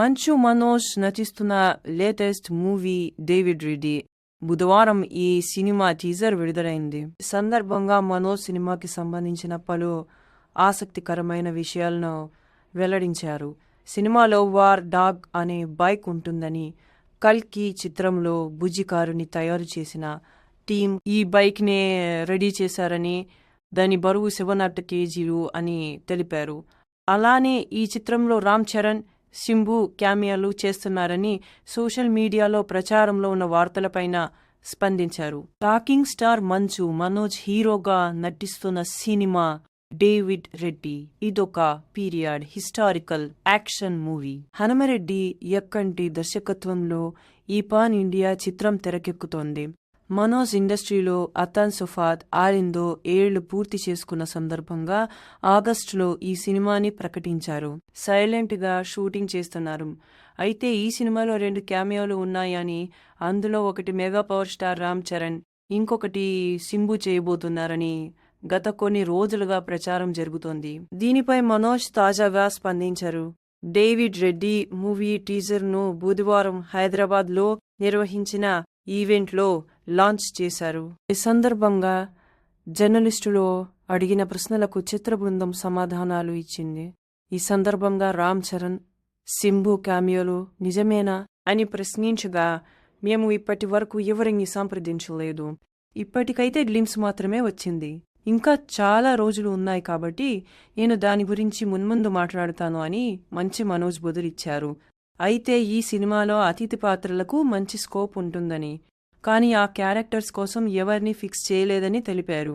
మంచు మనోజ్ నటిస్తున్న latest movie David Reddy బుధవారం ఈ సినిమా టీజర్ విడుదలైంది. సందర్భంగా మనోజ్ సినిమాకి సంబంధించిన పలు ఆసక్తికరమైన విషయాలను వెల్లడించారు. సినిమాలో వార్ డాగ్ అనే బైక్ ఉంటుందని, కల్కి చిత్రంలో బుజ్జి కారుని తయారు చేసిన టీం ఈ బైక్ నే రెడీ చేశారని, దాని బరువు 7.5 kg అని తెలిపారు. అలానే ఈ చిత్రంలో రామ్ చరణ్, సింబు క్యామియాలు చేస్తున్నారని సోషల్ మీడియాలో ప్రచారంలో ఉన్న వార్తలపైన స్పందించారు. టాకింగ్ స్టార్ మంచు మనోజ్ హీరోగా నటిస్తున్న సినిమా డేవిడ్ రెడ్డి. ఇదొక period historical action movie. Hanumareddy Yakkanti దర్శకత్వంలో ఈ పాన్ ఇండియా చిత్రం తెరకెక్కుతోంది. మనోజ్ ఇండస్ట్రీలో అతన్ సుఫాత్ ఆరిందో ఏళ్లు పూర్తి చేసుకున్న సందర్భంగా ఆగస్టులో ఈ సినిమాని ప్రకటించారు. సైలెంట్ గా షూటింగ్ చేస్తున్నారు. అయితే ఈ సినిమాలో 2 క్యామియోలు ఉన్నాయని, అందులో ఒకటి mega power star Ram Charan, ఇంకొకటి సింబు చేయబోతున్నారని గత కొన్ని రోజులుగా ప్రచారం జరుగుతోంది. దీనిపై మనోజ్ తాజాగా స్పందించారు. డేవిడ్ రెడ్డి మూవీ టీజర్ ను బుధవారం హైదరాబాద్ లో నిర్వహించిన ఈవెంట్ లో లాంచ్ చేశారు. ఈ సందర్భంగా జర్నలిస్టులు అడిగిన ప్రశ్నలకు చిత్ర బృందం సమాధానాలు ఇచ్చింది. ఈ సందర్భంగా రామ్ చరణ్, సింబు క్యామియోలు నిజమేనా అని ప్రశ్నించగా, మేము ఇప్పటి వరకు ఎవరిని సంప్రదించలేదు. ఇప్పటికైతే గ్లిమ్స్ మాత్రమే వచ్చింది. ఇంకా చాలా రోజులు ఉన్నాయి కాబట్టి నేను దాని గురించి మున్ముందు మాట్లాడతాను అని మంచి మనోజ్ బదులిచ్చారు. అయితే ఈ సినిమాలో అతిథి పాత్రలకు మంచి స్కోప్ ఉంటుందని, కానీ ఆ క్యారెక్టర్స్ కోసం ఎవరిని ఫిక్స్ చేయలేదని తెలిపారు.